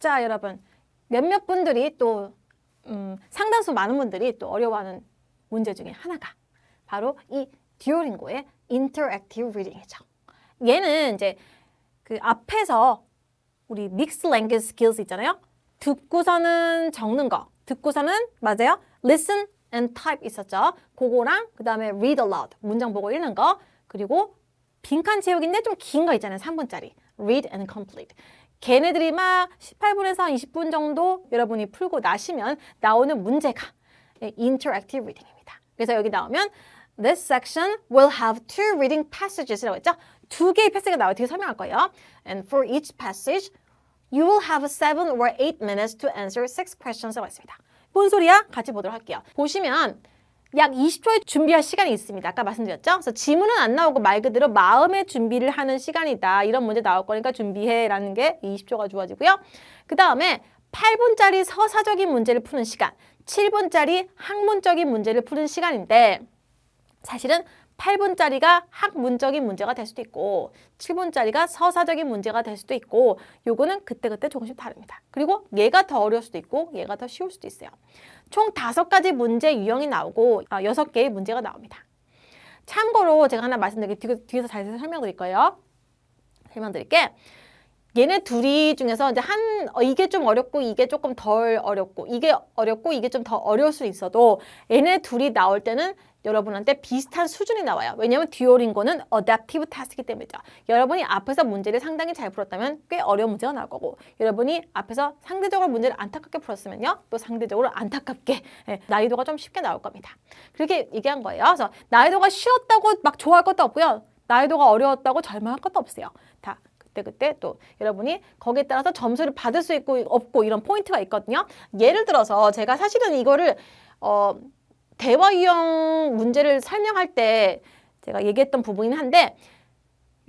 자, 여러분. 몇몇 분들이 또 상당수 많은 분들이 또 어려워하는 문제 중에 하나가 바로 이 듀오링고의 Interactive Reading이죠. 얘는 이제 그 앞에서 우리 Mixed Language Skills 있잖아요. 듣고서는 적는 거, 듣고서는 맞아요. Listen and Type 있었죠. 그거랑 그 다음에 Read Aloud, 문장 보고 읽는 거, 그리고 빈칸 채우기인데 좀 긴 거 있잖아요. 3분짜리. Read and Complete. 걔네들이 막 18분에서 20분 정도 여러분이 풀고 나시면 나오는 문제가 Interactive Reading입니다. 그래서 여기 나오면 This section will have two reading passages라고 했죠. 두 개의 패스가 나와요. 뒤에 설명할 거예요. And for each passage, you will have 7 or 8 minutes to answer 6 questions라고 했습니다. 뭔 소리야? 같이 보도록 할게요. 보시면 약 20초의 준비할 시간이 있습니다. 아까 말씀드렸죠? 그래서 지문은 안 나오고 말 그대로 마음의 준비를 하는 시간이다. 이런 문제 나올 거니까 준비해라는 게 20초가 주어지고요. 그 다음에 8분짜리 서사적인 문제를 푸는 시간, 7분짜리 학문적인 문제를 푸는 시간인데 사실은 8분짜리가 학문적인 문제가 될 수도 있고 7분짜리가 서사적인 문제가 될 수도 있고 요거는 그때그때 조금씩 다릅니다. 그리고 얘가 더 어려울 수도 있고 얘가 더 쉬울 수도 있어요. 총 5가지 문제 유형이 나오고 6개의 문제가 나옵니다. 참고로 제가 하나 말씀드릴게요. 뒤에서 자세히 설명드릴 거예요. 설명드릴게. 얘네 둘이 중에서 이제 이게 좀 어렵고 이게 조금 덜 어렵고 이게 어렵고 이게 좀 더 어려울 수 있어도 얘네 둘이 나올 때는 여러분한테 비슷한 수준이 나와요. 왜냐하면 듀오링고는 어댑티브 테스트이기 때문이죠. 여러분이 앞에서 문제를 상당히 잘 풀었다면 꽤 어려운 문제가 나올 거고 여러분이 앞에서 상대적으로 문제를 안타깝게 풀었으면요. 또 상대적으로 안타깝게 난이도가 좀 쉽게 나올 겁니다. 그렇게 얘기한 거예요. 그래서 난이도가 쉬웠다고 막 좋아할 것도 없고요. 난이도가 어려웠다고 절망할 것도 없어요. 다 그때 또 여러분이 거기에 따라서 점수를 받을 수 있고 없고 이런 포인트가 있거든요. 예를 들어서 제가 사실은 이거를 대화 유형 문제를 설명할 때 제가 얘기했던 부분이긴 한데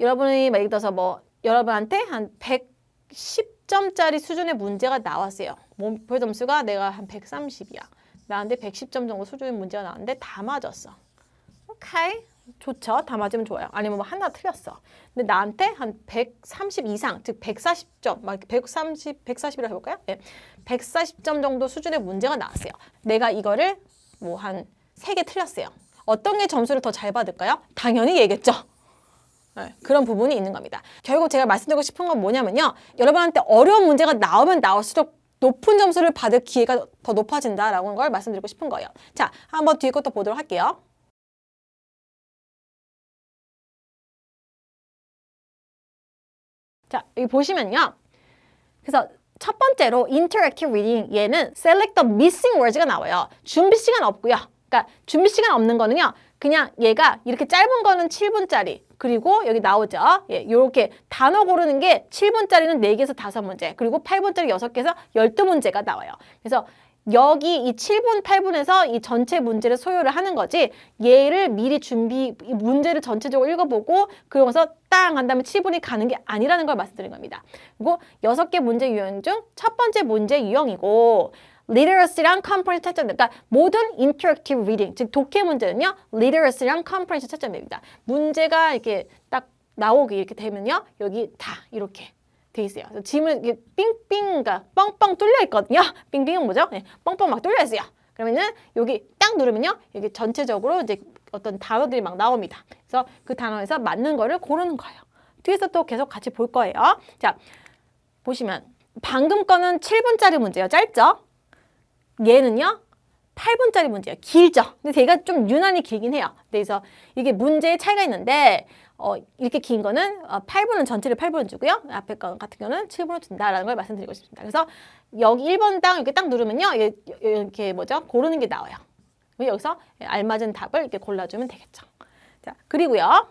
여러분이 예를 들어서 뭐 여러분한테 한 110점짜리 수준의 문제가 나왔어요. 목표 점수가 내가 한 130이야. 나한테 110점 정도 수준의 문제가 나왔는데 다 맞았어. 오케이. 좋죠. 다 맞으면 좋아요. 아니면 뭐 하나 틀렸어. 근데 나한테 한 130 이상, 즉 140점, 막 140이라고 해볼까요? 네. 140점 정도 수준의 문제가 나왔어요. 내가 이거를 뭐 한 3개 틀렸어요. 어떤 게 점수를 더 잘 받을까요? 당연히 얘겠죠. 네, 그런 부분이 있는 겁니다. 결국 제가 말씀드리고 싶은 건 뭐냐면요. 여러분한테 어려운 문제가 나오면 나올수록 높은 점수를 받을 기회가 더 높아진다라는 걸 말씀드리고 싶은 거예요. 자, 한번 뒤에 것도 보도록 할게요. 자, 여기 보시면요. 그래서 첫 번째로 Interactive Reading, 얘는 Select the Missing Words가 나와요. 준비 시간 없고요. 그러니까 준비 시간 없는 거는요. 그냥 얘가 이렇게 짧은 거는 7분짜리, 그리고 여기 나오죠. 예, 이렇게 단어 고르는 게 7분짜리는 4개에서 5문제, 그리고 8분짜리 6개에서 12문제가 나와요. 그래서 여기 이 7분, 8분에서 이 전체 문제를 소요를 하는 거지 얘를 미리 이 문제를 전체적으로 읽어보고 그러면서 땅 한 다음에 7분이 가는 게 아니라는 걸 말씀드린 겁니다. 그리고 6개 문제 유형 중 첫 번째 문제 유형이고 literacy랑 comprehension 채점, 그러니까 모든 interactive reading, 즉 독해 문제는요 literacy랑 comprehension 채점입니다. 문제가 이렇게 딱 나오게 이렇게 되면요 여기 다 이렇게 돼 있어요. 지문 이게 삥삥가 뻥뻥 뚫려 있거든요. 삥삥은 뭐죠? 네, 뻥뻥 막 뚫려 있어요. 그러면은 여기 딱 누르면요, 여기 전체적으로 이제 어떤 단어들이 막 나옵니다. 그래서 그 단어에서 맞는 거를 고르는 거예요. 뒤에서 또 계속 같이 볼 거예요. 자, 보시면 방금 거는 7분짜리 문제예요. 짧죠? 얘는요 8분짜리 문제예요. 길죠? 근데 얘가 좀 유난히 길긴 해요. 그래서 이게 문제의 차이가 있는데 이렇게 긴 거는 8분은 전체를 8분을 주고요. 앞에 거 같은 경우는 7분을 준다라는 걸 말씀드리고 싶습니다. 그래서 여기 1번당 이렇게 딱 누르면요. 이렇게 뭐죠? 고르는 게 나와요. 여기서 알맞은 답을 이렇게 골라주면 되겠죠. 자, 그리고요.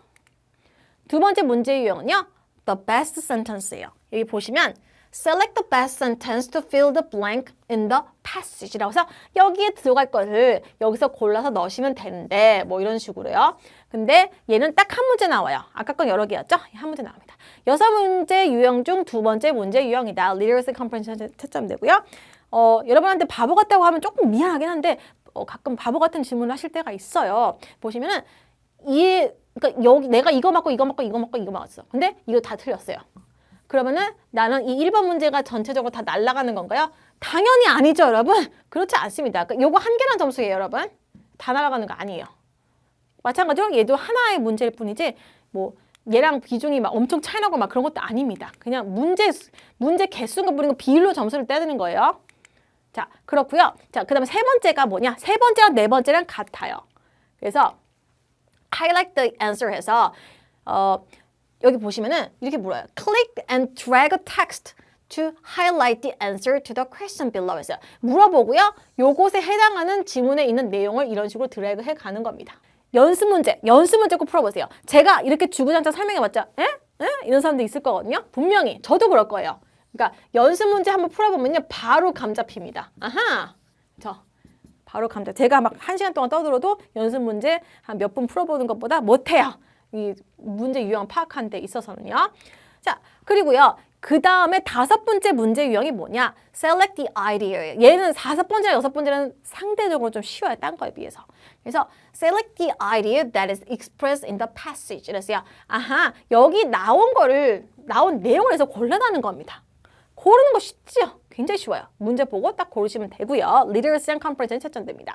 두 번째 문제 유형은요. The best sentence예요. 여기 보시면 Select the best sentence to fill the blank in the passage라고 해서 여기에 들어갈 것을 여기서 골라서 넣으시면 되는데 뭐 이런 식으로요. 근데 얘는 딱 한 문제 나와요. 아까 건 여러 개였죠? 한 문제 나옵니다. 6문제 유형 중 두 번째 문제 유형이다. Literacy Comprehension 채점되고요. 여러분한테 바보 같다고 하면 조금 미안하긴 한데 가끔 바보 같은 질문을 하실 때가 있어요. 보시면은 그러니까 여기 내가 이거 맞고 이거 맞고 이거 맞고 이거 맞았어. 근데 이거 다 틀렸어요. 그러면은 나는 이 1번 문제가 전체적으로 다 날아가는 건가요? 당연히 아니죠, 여러분. 그렇지 않습니다. 요거 한 개란 점수예요, 여러분. 다 날아가는 거 아니에요. 마찬가지로 얘도 하나의 문제일 뿐이지 뭐 얘랑 비중이 막 엄청 차이 나고 막 그런 것도 아닙니다. 그냥 문제 개수가 부리는 거 비율로 점수를 떼드는 거예요. 자, 그렇고요. 자, 그다음에 세 번째가 뭐냐? 세 번째랑 네 번째랑 같아요. 그래서 highlight the answer 해서 여기 보시면은 이렇게 물어요. Click and drag a text to highlight the answer to the question below 해서 물어보고요. 요것에 해당하는 지문에 있는 내용을 이런 식으로 드래그 해 가는 겁니다. 연습 문제 꼭 풀어보세요. 제가 이렇게 주구장창 설명해봤자 에? 이런 사람도 있을 거거든요. 분명히 저도 그럴 거예요. 그러니까 연습 문제 한번 풀어보면요. 바로 감 잡힙니다. 아하! 바로 감 잡. 제가 막 1시간 동안 떠들어도 연습 문제 한 몇 분 풀어보는 것보다 못해요. 이 문제 유형 파악하는 데 있어서는요. 자, 그리고요. 그 다음에 5번째 문제 유형이 뭐냐? Select the idea. 얘는 5번째랑 6번째는 상대적으로 좀 쉬워요. 딴 거에 비해서. 그래서 Select the idea that is expressed in the passage. 그래서요. 아하, 여기 나온 내용을 해서 골라내는 겁니다. 고르는 거 쉽지요? 굉장히 쉬워요. 문제 보고 딱 고르시면 되고요. Literacy and Comprehension 채점됩니다.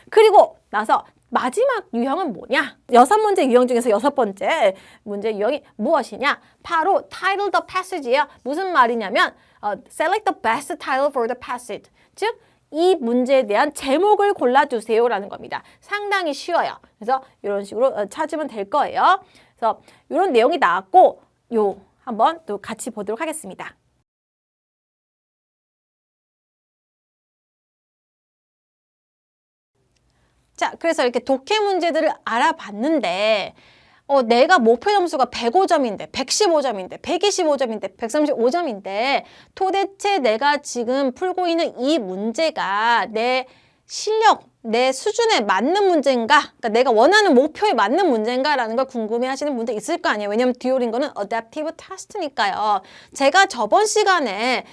그리고 나서 마지막 유형은 뭐냐? 6문제 유형 중에서 6번째 문제 유형이 무엇이냐? 바로 title the passage예요. 무슨 말이냐면 select the best title for the passage. 즉, 이 문제에 대한 제목을 골라주세요라는 겁니다. 상당히 쉬워요. 그래서 이런 식으로 찾으면 될 거예요. 그래서 이런 내용이 나왔고 한번 또 같이 보도록 하겠습니다. 자, 그래서 이렇게 독해 문제들을 알아봤는데 내가 목표 점수가 105점인데, 115점인데, 125점인데, 135점인데 도대체 내가 지금 풀고 있는 이 문제가 내 실력, 내 수준에 맞는 문제인가? 그러니까 내가 원하는 목표에 맞는 문제인가라는 걸 궁금해하시는 분들 있을 거 아니에요. 왜냐하면 듀오링고는 Adaptive Test니까요. 제가 저번 시간에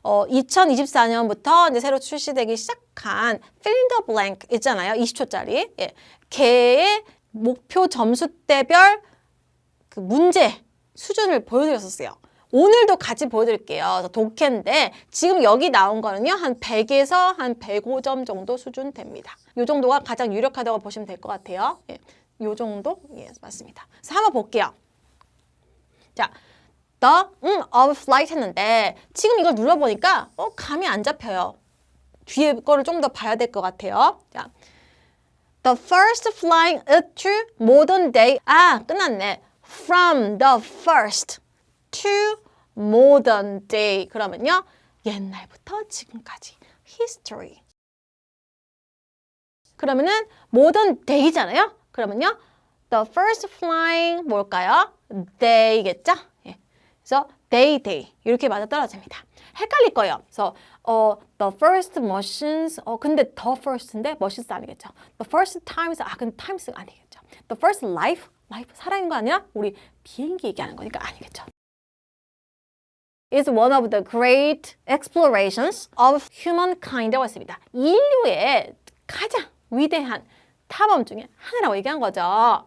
2024년부터 이제 새로 출시되기 시작한 Fill in the Blank 있잖아요. 20초짜리. 예. 걔의 목표 점수대별 그 문제 수준을 보여드렸었어요. 오늘도 같이 보여드릴게요. 독해인데 지금 여기 나온 거는요. 한 100에서 한 105점 정도 수준 됩니다. 이 정도가 가장 유력하다고 보시면 될 것 같아요. 예. 이 정도? 예, 맞습니다. 그래서 한번 볼게요. 자. of flight 했는데 지금 이걸 눌러보니까 감이 안 잡혀요. 뒤에 거를 좀 더 봐야 될 것 같아요. 자, the first flying to modern day. 끝났네. From the first to modern day. 그러면요. 옛날부터 지금까지. history. 그러면은 modern day잖아요. 그러면요. the first flying 뭘까요? day겠죠? 그래서 day 이렇게 맞아떨어집니다. 헷갈릴 거예요. 그래서 the first machines 근데 the first인데 machines 아니겠죠. the first times 근데 times가 아니겠죠. the first life 살아있는 거 아니야? 우리 비행기 얘기하는 거니까 아니겠죠. is one of the great explorations of humankind이라고 했습니다. 인류의 가장 위대한 탐험 중에 하나라고 얘기한 거죠.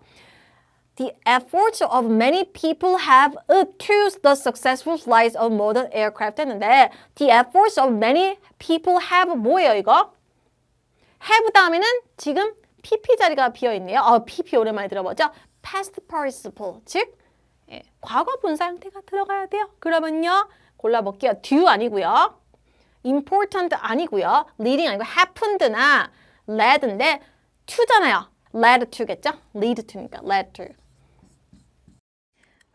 The efforts of many people have to the successful flights of modern aircraft 했는데 the efforts of many people have 뭐예요 이거? have 다음에는 지금 PP 자리가 비어있네요. PP 오랜만에 들어보죠. past participle, 즉 과거 분사 형태가 들어가야 돼요. 그러면요. 골라볼게요. do 아니고요. important 아니고요. leading 아니고 happened나 led인데 to잖아요. led to겠죠? lead to니까 led to.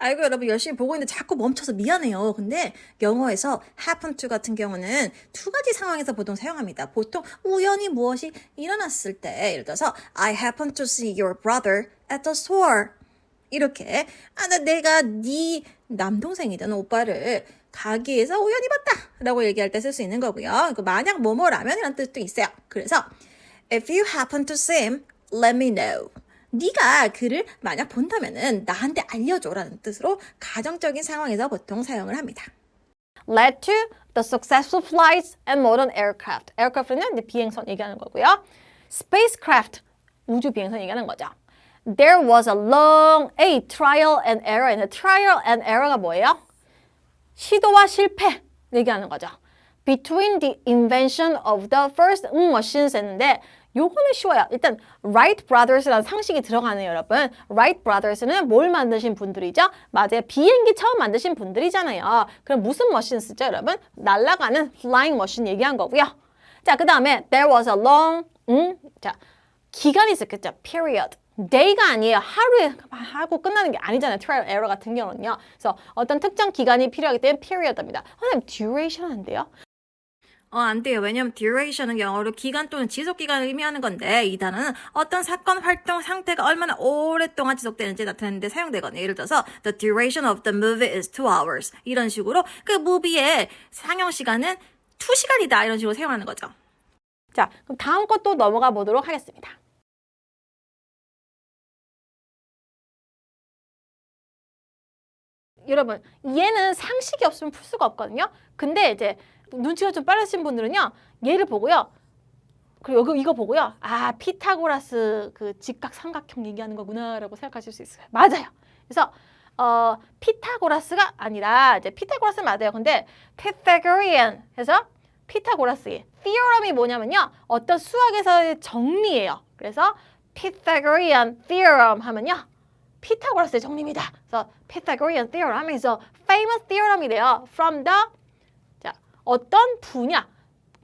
아이고 여러분 열심히 보고 있는데 자꾸 멈춰서 미안해요. 근데 영어에서 happen to 같은 경우는 두 가지 상황에서 보통 사용합니다. 보통 우연히 무엇이 일어났을 때 예를 들어서 I happened to see your brother at the store. 이렇게 내가 네 남동생이든 오빠를 가게에서 우연히 봤다 라고 얘기할 때 쓸 수 있는 거고요. 만약 뭐뭐라면 이런 뜻도 있어요. 그래서 if you happen to see him, let me know. 네가 그를 만약 본다면은 나한테 알려줘라는 뜻으로 가정적인 상황에서 보통 사용을 합니다. led to the successful flights and modern aircraft. aircraft는 이제 비행선 얘기하는 거고요. spacecraft, 우주 비행선 얘기하는 거죠. There was a trial and error. trial and error가 뭐예요? 시도와 실패 얘기하는 거죠. Between the invention of the first machines 했는데 요거는 쉬워요. 일단 Wright Brothers라는 상식이 들어가네요, 여러분. Wright Brothers는 뭘 만드신 분들이죠? 맞아요. 비행기 처음 만드신 분들이잖아요. 그럼 무슨 머신 쓰죠, 여러분? 날아가는 flying machine 얘기한 거고요. 자, 그 다음에 there was a long 자, 기간이 있었겠죠. period. day가 아니에요. 하루에 하고 끝나는 게 아니잖아요. trial error 같은 경우는요. 그래서 어떤 특정 기간이 필요하기 때문에 period입니다. 선생님, duration 안 돼요? 안 돼요. 왜냐면 duration은 영어로 기간 또는 지속 기간을 의미하는 건데 이 단어는 어떤 사건, 활동, 상태가 얼마나 오랫동안 지속되는지 나타내는데 사용되거든요. 예를 들어서 the duration of the movie is 2 hours. 이런 식으로 그 무비의 상영 시간은 2시간이다. 이런 식으로 사용하는 거죠. 자, 그럼 다음 것도 넘어가 보도록 하겠습니다. 여러분, 얘는 상식이 없으면 풀 수가 없거든요. 근데 이제 눈치가 좀 빠르신 분들은요, 얘를 보고요. 그리고 이거 보고요. 아, 피타고라스 그 직각 삼각형 얘기하는 거구나라고 생각하실 수 있어요. 맞아요. 그래서 피타고라스가 아니라 이제 피타고라스 맞아요. 근데 Pythagorean 해서 피타고라스의 theorem이 뭐냐면요. 어떤 수학에서의 정리예요. 그래서 Pythagorean theorem 하면요. 피타고라스의 정리입니다. 그래서 Pythagorean theorem is a famous theorem이래요. From the 자, 어떤 분야,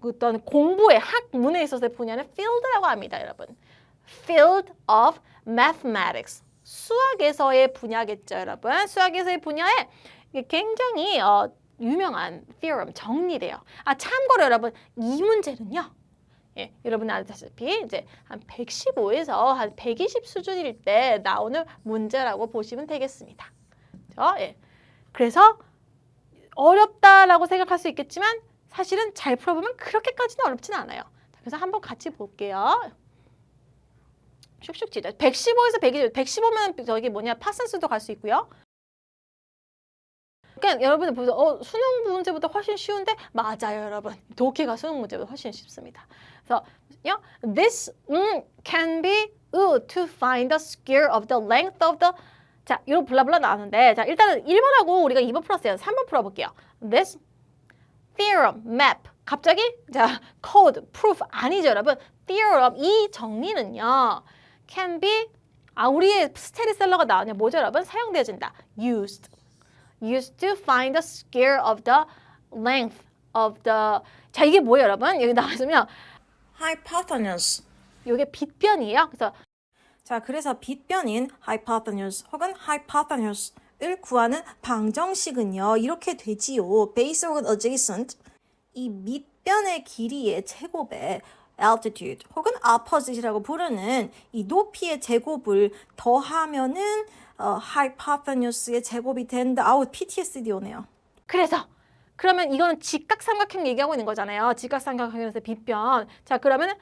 어떤 공부의 학문에 있어서의 분야는 field라고 합니다, 여러분. Field of mathematics. 수학에서의 분야겠죠, 여러분. 수학에서의 분야에 굉장히 유명한 theorem 정리래요. 아, 참고로 여러분, 이 문제는요. 예, 여러분 아시다시피 이제 한 115에서 한 120 수준일 때 나오는 문제라고 보시면 되겠습니다. 예. 그래서 어렵다라고 생각할 수 있겠지만 사실은 잘 풀어보면 그렇게까지는 어렵지는 않아요. 그래서 한번 같이 볼게요. 슉슉 치죠. 115에서 120, 115면 저기 뭐냐 파슨스도 갈 수 있고요. 그러니까 여러분들 보세요. 수능 문제보다 훨씬 쉬운데 맞아요, 여러분. 독해가 수능 문제보다 훨씬 쉽습니다. 그래서 this can be to find the square of the length of the 자, 이런 블라블라 나오는데 자, 일단은 1번하고 우리가 2번 풀었어요. 3번 풀어볼게요. This theorem, map. 갑자기 자, code, proof 아니죠, 여러분. theorem 이 정리는요. can be 우리의 스테디셀러가 나오냐 뭐죠, 여러분? 사용되어진다. used to find the square of the length of the 자, 이게 뭐예요, 여러분? 여기 나와있으면 hypotenuse. 이게 빗변이에요. 그래서 빗변인 hypotenuse 혹은 hypotenuse를 구하는 방정식은요. 이렇게 되지요. base 혹은 adjacent. 이 밑변의 길이의 제곱에 altitude 혹은 opposite이라고 부르는 이 높이의 제곱을 더하면은 hypotenuse의 제곱이 된다. PTSD 오네요. 그래서 그러면 이거는 직각삼각형 얘기하고 있는 거잖아요. 직각삼각형에서 빗변. 자, 그러면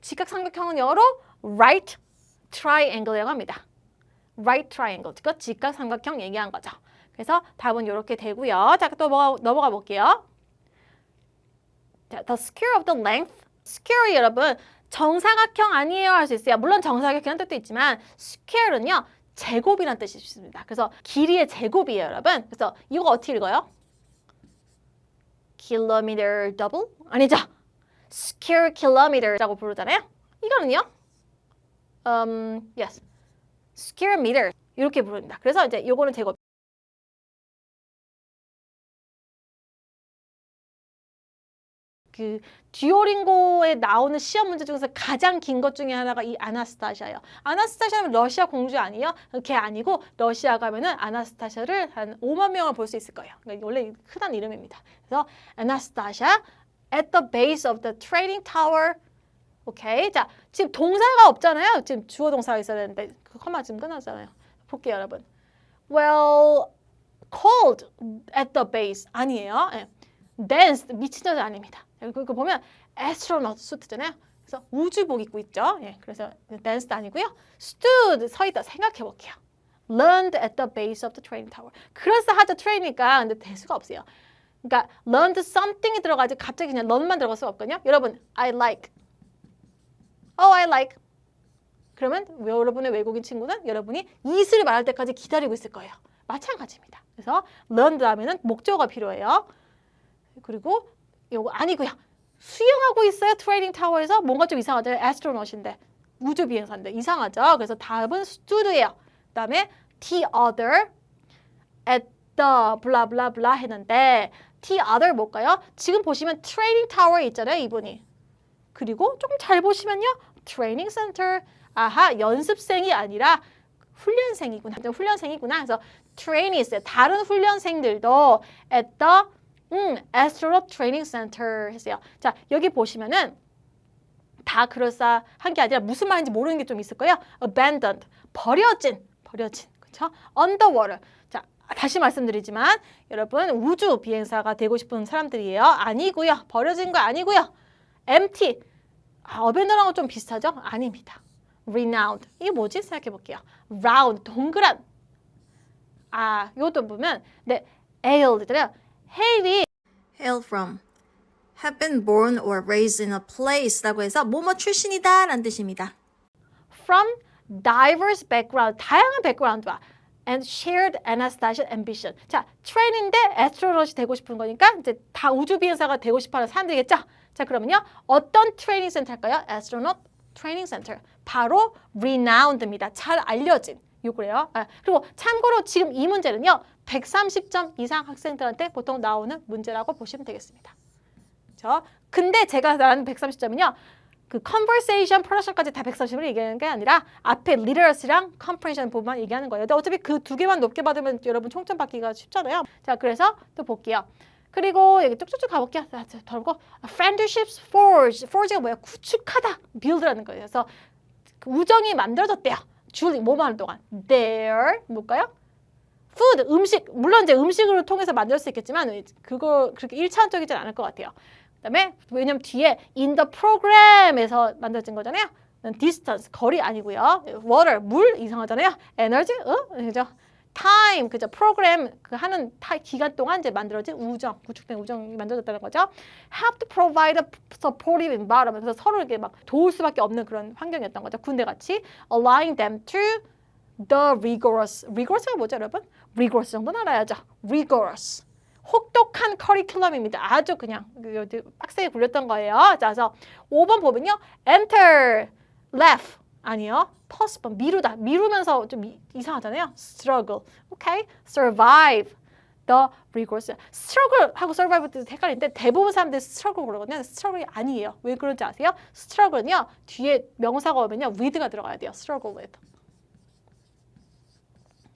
직각삼각형은 영어로 right triangle이라고 합니다. right triangle. 그 직각삼각형 얘기한 거죠. 그래서 답은 이렇게 되고요. 자, 또 넘어가 볼게요. 자, the square of the length. square 여러분 정사각형 아니에요 할 수 있어요. 물론 정사각형이라는 뜻도 있지만 square는요. 제곱이라는 뜻이 있습니다. 그래서 길이의 제곱이에요, 여러분. 그래서 이거 어떻게 읽어요? kilometer double? 아니죠. square kilometer라고 부르잖아요. 이거는요. yes. square meter 이렇게 부릅니다. 그래서 이제 요거는 제곱. 그 듀오링고에 나오는 시험 문제 중에서 가장 긴 것 중에 하나가 이 아나스타샤예요. 아나스타샤는 러시아 공주 아니에요? 걔 아니고 러시아 가면은 아나스타샤를 한 5만 명을 볼 수 있을 거예요. 그러니까 원래 흔한 이름입니다. 그래서 아나스타샤 at the base of the trading tower. 오케이. 자, 지금 동사가 없잖아요. 지금 주어 동사가 있어야 되는데 그 컴마 지금 끝났잖아요. 볼게요, 여러분. Well, cold at the base 아니에요. 예. danced 미친 여자 아닙니다. 그거 보면 astronaut 수트잖아요. 그래서 우주복 입고 있죠. 예, 그래서 danced 아니고요. stood 서 있다 생각해 볼게요. learned at the base of the training tower. 그럴싸하죠 트레이니까 근데 대수가 없어요. 그러니까 learned something이 들어가지 갑자기 그냥 learn만 들어갈 수가 없거든요. 여러분 I like. I like. 그러면 여러분의 외국인 친구는 여러분이 이슬을 말할 때까지 기다리고 있을 거예요. 마찬가지입니다. 그래서 learn 다음에는 목적어가 필요해요. 그리고 요거 아니고요. 수영하고 있어요. 트레이닝 타워에서 뭔가 좀 이상하죠. astronaut인데 우주 비행사인데 이상하죠. 그래서 답은 stood예요. 그다음에 the other at the blah blah blah 했는데 the other 뭘까요? 지금 보시면 트레이닝 타워에 있잖아요. 이분이. 그리고 조금 잘 보시면요. 트레이닝 센터. 아하, 연습생이 아니라 훈련생이구나. 훈련생이구나. 그래서 trainees, 다른 훈련생들도 at the astronaut training center 했어요. 자, 여기 보시면은 다 그럴싸한 게 아니라 무슨 말인지 모르는 게 좀 있을 거예요. abandoned, 버려진. 그렇죠? underwater. 자, 다시 말씀드리지만 여러분 우주 비행사가 되고 싶은 사람들이에요. 아니고요. 버려진 거 아니고요. empty. abandoned하고 좀 비슷하죠? 아닙니다. renowned. 이게 뭐지? 생각해 볼게요. round, 동그란. 이것도 보면 네, hail잖아요. hail이 hail from, have been born or raised in a place라고 해서 뭐뭐 출신이다 라는 뜻입니다. from diverse background, 다양한 백그라운드와 and shared Anastasia ambition. 자, 트레이닝인데 애스트로넛이 되고 싶은 거니까 이제 다 우주 비행사가 되고 싶어하는 사람들이겠죠. 자, 그러면요. 어떤 트레이닝 센터일까요? astronaut training center. 바로 renowned입니다. 잘 알려진. 요거래요. 그리고 참고로 지금 이 문제는요. 130점 이상 학생들한테 보통 나오는 문제라고 보시면 되겠습니다. 그렇죠? 근데 제가 말하는 130점은요. 그 conversation, production까지 다 130을 얘기하는 게 아니라 앞에 literacy랑 comprehension 부분만 얘기하는 거예요. 근데 어차피 그 두 개만 높게 받으면 여러분 총점 받기가 쉽잖아요. 자, 그래서 또 볼게요. 그리고 여기 쭉쭉쭉 가볼게요. 더 보고 friendships forge가 뭐예요? 구축하다, build라는 거예요. 그래서 우정이 만들어졌대요. 줄이 뭐만 하는 동안 their 뭘까요? food, 음식. 물론 이제 음식으로 통해서 만들 수 있겠지만 그거 그렇게 1차원적이진 않을 것 같아요. 그다음에 왜냐면 뒤에 in the program에서 만들어진 거잖아요. distance, 거리 아니고요. water, 물 이상하잖아요. energy, 그죠? time, 그죠? 프로그램 그 하는 기간 동안 이제 만들어진 우정, 구축된 우정이 만들어졌다는 거죠. help to provide a supportive environment. 그래서 서로 이렇게 막 도울 수밖에 없는 그런 환경이었던 거죠. 군대 같이 allowing them to the rigorous가 뭐죠, 여러분? rigorous 정도는 알아야죠. rigorous. 혹독한 커리큘럼입니다. 아주 그냥 빡세게 굴렸던 거예요. 자, 그래서 5번 보면요. enter, laugh. 아니요. postpone, 미루다. 미루면서 좀 이상하잖아요. struggle. 오케이. survive. the rigorous. struggle하고 survive 뜻 헷갈리는데 대부분 사람들이 struggle 그러거든요. struggle이 아니에요. 왜 그런지 아세요? struggle은요. 뒤에 명사가 오면요. with가 들어가야 돼요. struggle with.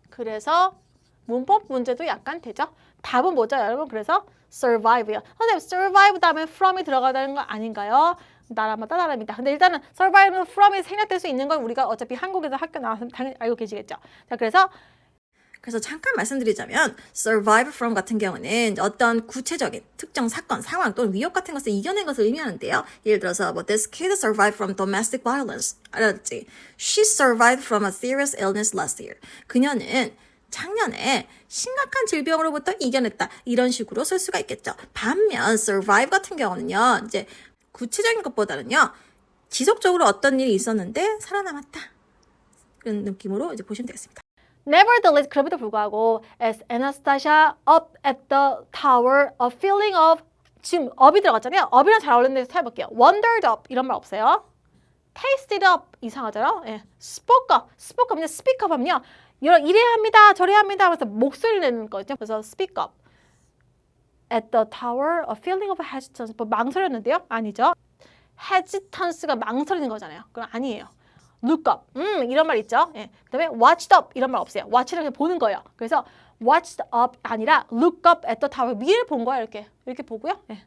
그래서 문법 문제도 약간 되죠. 답은 뭐죠, 여러분? 그래서 survive요. 선생님, survive 다음에 from이 들어가다는 거 아닌가요? 나라마다 다릅니다. 근데 일단은 survive, from이 생략될 수 있는 건 우리가 어차피 한국에서 학교 나와서 당연히 알고 계시겠죠. 자, 그래서 잠깐 말씀드리자면 survive from 같은 경우는 어떤 구체적인 특정 사건, 상황 또는 위협 같은 것을 이겨낸 것을 의미하는데요. 예를 들어서 뭐 this kid survived from domestic violence. 알았지? She survived from a serious illness last year. 그녀는 작년에 심각한 질병으로부터 이겨냈다. 이런 식으로 쓸 수가 있겠죠. 반면 survive 같은 경우는요. 이제 구체적인 것보다는요. 지속적으로 어떤 일이 있었는데 살아남았다. 그런 느낌으로 이제 보시면 되겠습니다. Nevertheless, 그럼에도 불구하고 as Anastasia up at the tower, a feeling of 지금 up이 들어갔잖아요. up이랑 잘 어울리는 데서 해볼게요. wondered up 이런 말 없어요. tasted up 이상하잖아요. 예. spoke up은요. speak up은요. 이래야 합니다. 저래야 합니다. 하면서 목소리를 내는 거죠. 그래서 speak up. At the tower, a feeling of hesitance. 뭐 망설였는데요? 아니죠. hesitance가 망설이는 거잖아요. 그건 아니에요. look up. 이런 말 있죠. 예. 그다음에 watched up 이런 말 없어요. watch를 그냥 보는 거예요. 그래서 watched up 아니라 look up at the tower. 위를 본 거예요. 이렇게 보고요. 예.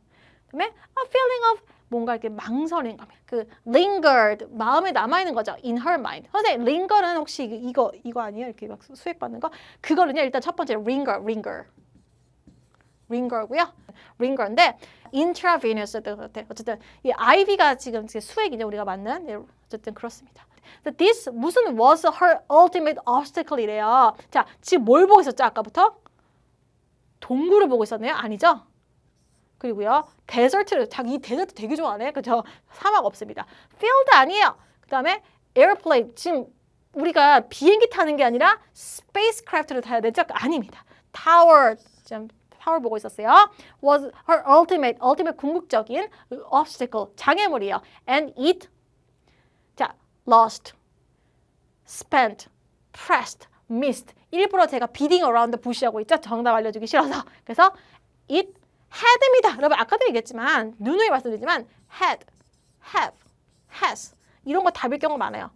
그다음에 a feeling of 뭔가 이렇게 망설이는 겁니다. 그 lingered 마음에 남아 있는 거죠. in her mind. 선생님, linger는 혹시 이거 아니에요? 이렇게 막 수액 받는 거? 그거는요. 일단 첫 번째 ringer고요. ringer인데 intravenous 어쨌든 이 IV가 지금 수액이죠. 우리가 맞는. 예, 어쨌든 그렇습니다. This 무슨 was her ultimate obstacle이래요. 자, 지금 뭘 보고 있었죠? 아까부터? 동굴을 보고 있었네요. 아니죠? 그리고요. 데저트를 이 데저트 되게 좋아하네. 그죠? 사막 없습니다. field 아니에요. 그다음에 airplane 지금 우리가 비행기 타는 게 아니라 spacecraft를 타야 되죠? 아닙니다. Tower, 지금 타워 보고 있었어요. Was her ultimate 궁극적인 obstacle, 장애물이요. And it, 자, lost, spent, pressed, missed. 일부러 제가 beating around the bush 하고 있죠? 정답 알려주기 싫어서. 그래서 it had입니다. 여러분 아까도 얘기했지만 누누이 말씀드리지만 had, have, has 이런 거 답일 경우가 많아요.